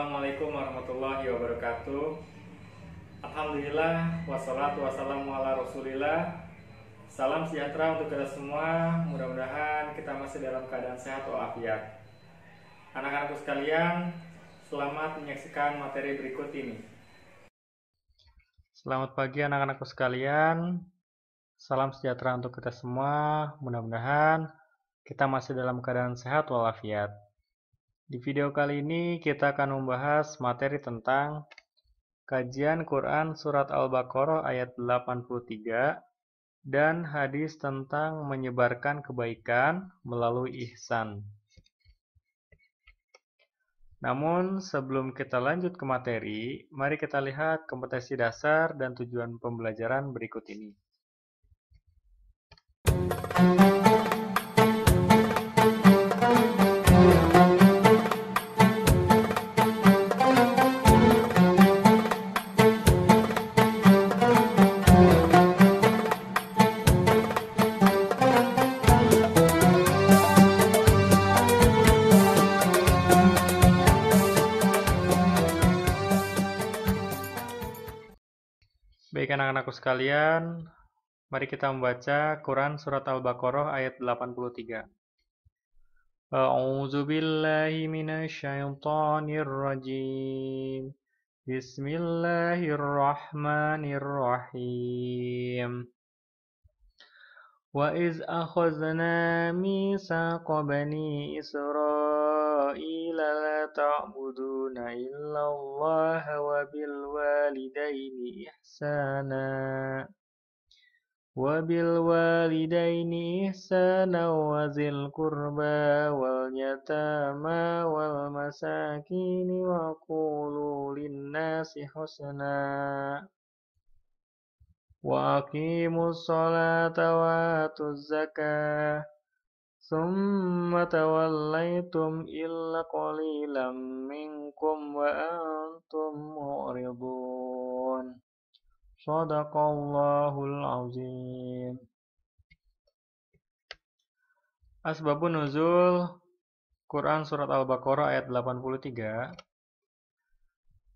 Assalamualaikum warahmatullahi wabarakatuh. Alhamdulillah, wassalatu wassalamu ala rasulillah. Salam sejahtera untuk kita semua. Mudah-mudahan kita masih dalam keadaan sehat walafiat. Anak-anakku sekalian, selamat menyaksikan materi berikut ini. Selamat pagi anak-anakku sekalian. Salam sejahtera untuk kita semua. Mudah-mudahan kita masih dalam keadaan sehat walafiat. Di video kali ini kita akan membahas materi tentang kajian Quran Surat Al-Baqarah ayat 83 dan hadis tentang menyebarkan kebaikan melalui ihsan. Namun sebelum kita lanjut ke materi, mari kita lihat kompetensi dasar dan tujuan pembelajaran berikut ini. Baik anak-anakku sekalian, mari kita membaca Quran Surat Al-Baqarah ayat 83. A'udzu billahi minasyaitonir rajim. Bismillahirrahmanirrahim. Wa iz akhadna mitsaqa bani Israila la ta'buduna illallaha wa bil walidaini ihsana wa zil qurba wal yatama wal masakin wa qulu linnasi husna wa aqimus salata wa atuz zakah summa tawallaitum illa qalilan minkum wa antum mu'ridun. Shadaqallahul azim. Asbabun nuzul Quran Surat Al-Baqarah ayat 83.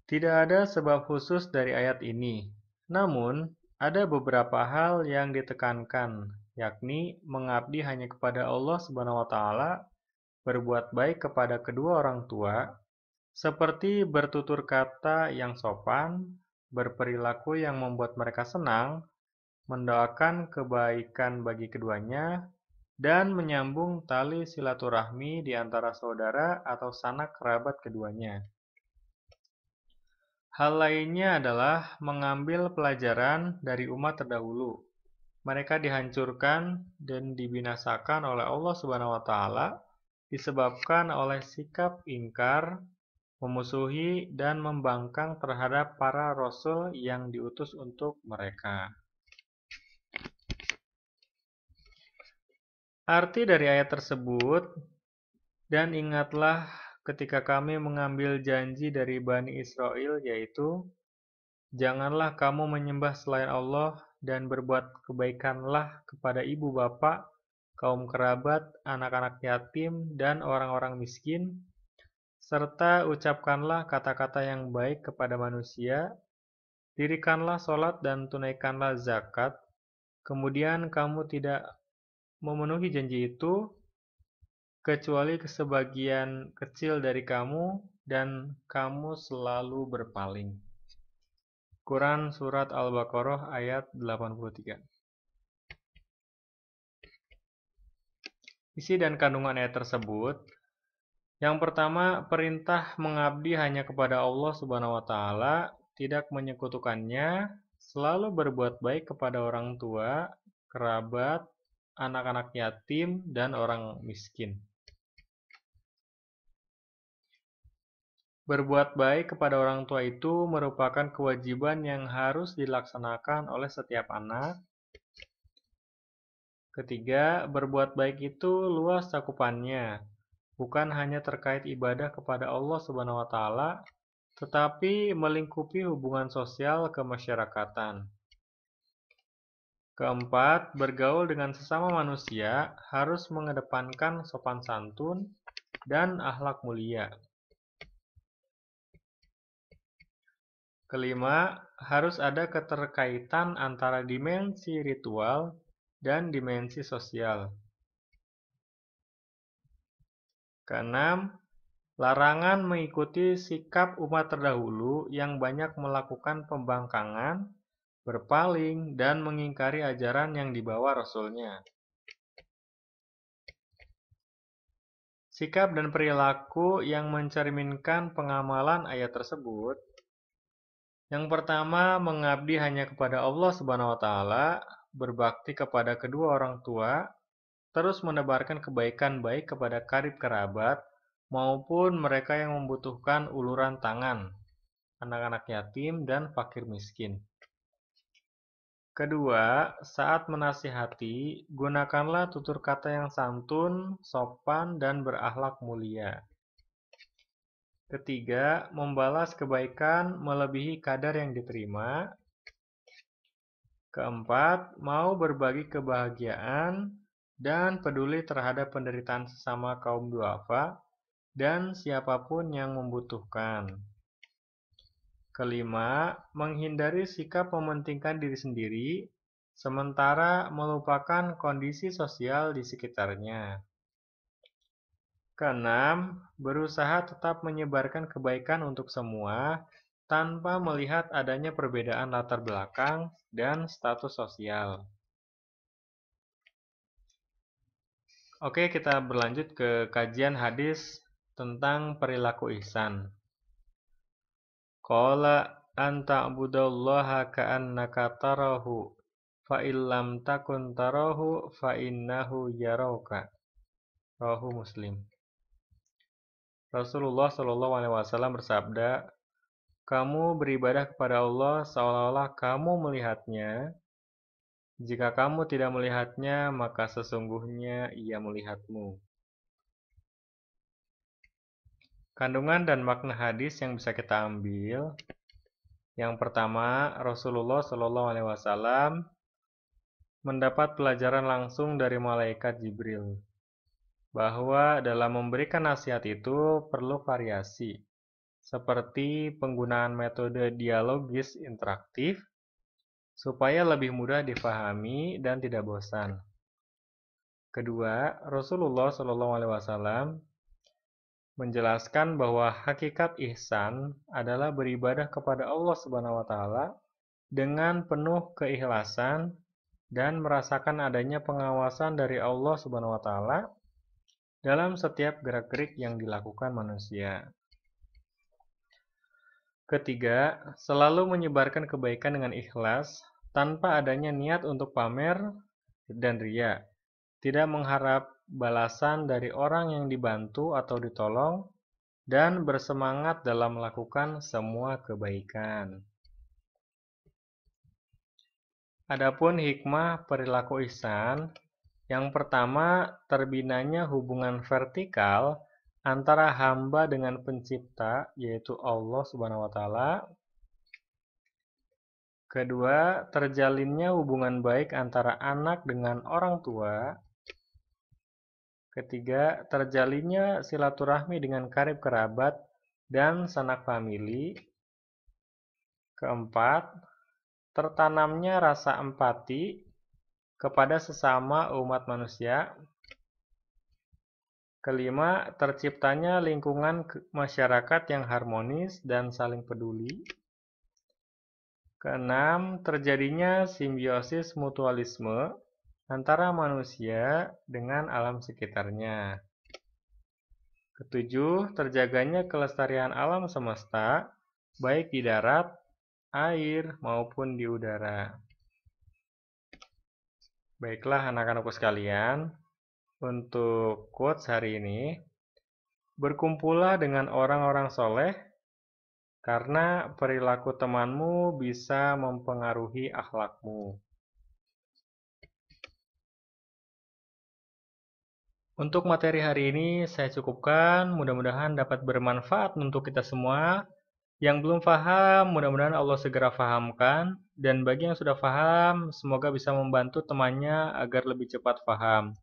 Tidak ada sebab khusus dari ayat ini. Namun, ada beberapa hal yang ditekankan, yakni mengabdi hanya kepada Allah Subhanahu wa Ta'ala, berbuat baik kepada kedua orang tua, seperti bertutur kata yang sopan, berperilaku yang membuat mereka senang, mendoakan kebaikan bagi keduanya, dan menyambung tali silaturahmi di antara saudara atau sanak kerabat keduanya. Hal lainnya adalah mengambil pelajaran dari umat terdahulu. Mereka dihancurkan dan dibinasakan oleh Allah Subhanahu wa Ta'ala disebabkan oleh sikap ingkar, memusuhi, dan membangkang terhadap para rasul yang diutus untuk mereka. Arti dari ayat tersebut, dan ingatlah ketika kami mengambil janji dari Bani Israel, yaitu, janganlah kamu menyembah selain Allah dan berbuat kebaikanlah kepada ibu bapak, kaum kerabat, anak-anak yatim, dan orang-orang miskin, serta ucapkanlah kata-kata yang baik kepada manusia, dirikanlah sholat dan tunaikanlah zakat, kemudian kamu tidak memenuhi janji itu, kecuali sebagian kecil dari kamu, dan kamu selalu berpaling. Quran Surat Al-Baqarah ayat 83. Isi dan kandungan ayat tersebut. Yang pertama, perintah mengabdi hanya kepada Allah Subhanahu wa Ta'ala, tidak menyekutukannya, selalu berbuat baik kepada orang tua, kerabat, anak-anak yatim, dan orang miskin. Berbuat baik kepada orang tua itu merupakan kewajiban yang harus dilaksanakan oleh setiap anak. Ketiga, berbuat baik itu luas cakupannya, bukan hanya terkait ibadah kepada Allah Subhanahu wa Ta'ala, tetapi melingkupi hubungan sosial kemasyarakatan. Keempat, bergaul dengan sesama manusia harus mengedepankan sopan santun dan akhlak mulia. Kelima, harus ada keterkaitan antara dimensi ritual dan dimensi sosial. Keenam, larangan mengikuti sikap umat terdahulu yang banyak melakukan pembangkangan, berpaling, dan mengingkari ajaran yang dibawa Rasulnya. Sikap dan perilaku yang mencerminkan pengamalan ayat tersebut. Yang pertama, mengabdi hanya kepada Allah Subhanahu wa taala, berbakti kepada kedua orang tua, terus menebarkan kebaikan baik kepada karib kerabat maupun mereka yang membutuhkan uluran tangan, anak-anak yatim dan fakir miskin. Kedua, saat menasihati, gunakanlah tutur kata yang santun, sopan, dan berakhlak mulia. Ketiga, membalas kebaikan melebihi kadar yang diterima. Keempat, mau berbagi kebahagiaan dan peduli terhadap penderitaan sesama kaum duafa dan siapapun yang membutuhkan. Kelima, menghindari sikap mementingkan diri sendiri, sementara melupakan kondisi sosial di sekitarnya. Keenam, berusaha tetap menyebarkan kebaikan untuk semua, tanpa melihat adanya perbedaan latar belakang dan status sosial. Oke, kita berlanjut ke kajian hadis tentang perilaku ihsan. Qala an ta'budallaha ka'annaka tarahu fa illam takun tarahu fa innahu yarauka. Rawahu Muslim. Rasulullah Shallallahu alaihi wasallam bersabda, "Kamu beribadah kepada Allah seolah-olah kamu melihatnya. Jika kamu tidak melihatnya, maka sesungguhnya Ia melihatmu." Kandungan dan makna hadis yang bisa kita ambil. Yang pertama, Rasulullah Shallallahu alaihi wasallam mendapat pelajaran langsung dari malaikat Jibril bahwa dalam memberikan nasihat itu perlu variasi, seperti penggunaan metode dialogis interaktif supaya lebih mudah difahami dan tidak bosan. Kedua, Rasulullah Shallallahu alaihi wasallam menjelaskan bahwa hakikat ihsan adalah beribadah kepada Allah Subhanahu wa taala dengan penuh keikhlasan dan merasakan adanya pengawasan dari Allah Subhanahu wa taala dalam setiap gerak-gerik yang dilakukan manusia. Ketiga, selalu menyebarkan kebaikan dengan ikhlas tanpa adanya niat untuk pamer dan riya. Tidak mengharap balasan dari orang yang dibantu atau ditolong, dan bersemangat dalam melakukan semua kebaikan. Adapun hikmah perilaku ihsan, yang pertama terbinanya hubungan vertikal antara hamba dengan pencipta, yaitu Allah Subhanahu wa taala. Kedua, terjalinnya hubungan baik antara anak dengan orang tua. Ketiga, terjalinnya silaturahmi dengan karib kerabat dan sanak famili. Keempat, tertanamnya rasa empati kepada sesama umat manusia. Kelima, terciptanya lingkungan masyarakat yang harmonis dan saling peduli. Keenam, terjadinya simbiosis mutualisme antara manusia dengan alam sekitarnya. Ketujuh, terjaganya kelestarian alam semesta, baik di darat, air, maupun di udara. Baiklah anak-anakku sekalian, untuk quotes hari ini, berkumpullah dengan orang-orang soleh, karena perilaku temanmu bisa mempengaruhi akhlakmu. Untuk materi hari ini saya cukupkan, mudah-mudahan dapat bermanfaat untuk kita semua. Yang belum paham, mudah-mudahan Allah segera fahamkan. Dan bagi yang sudah paham, semoga bisa membantu temannya agar lebih cepat paham.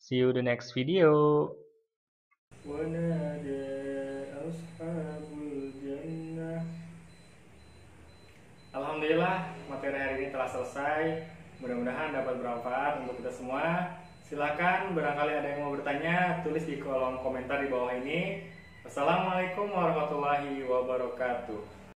See you the next video. Alhamdulillah, materi hari ini telah selesai. Mudah-mudahan dapat bermanfaat untuk kita semua. Silakan, barangkali ada yang mau bertanya, tulis di kolom komentar di bawah ini. Wassalamualaikum warahmatullahi wabarakatuh.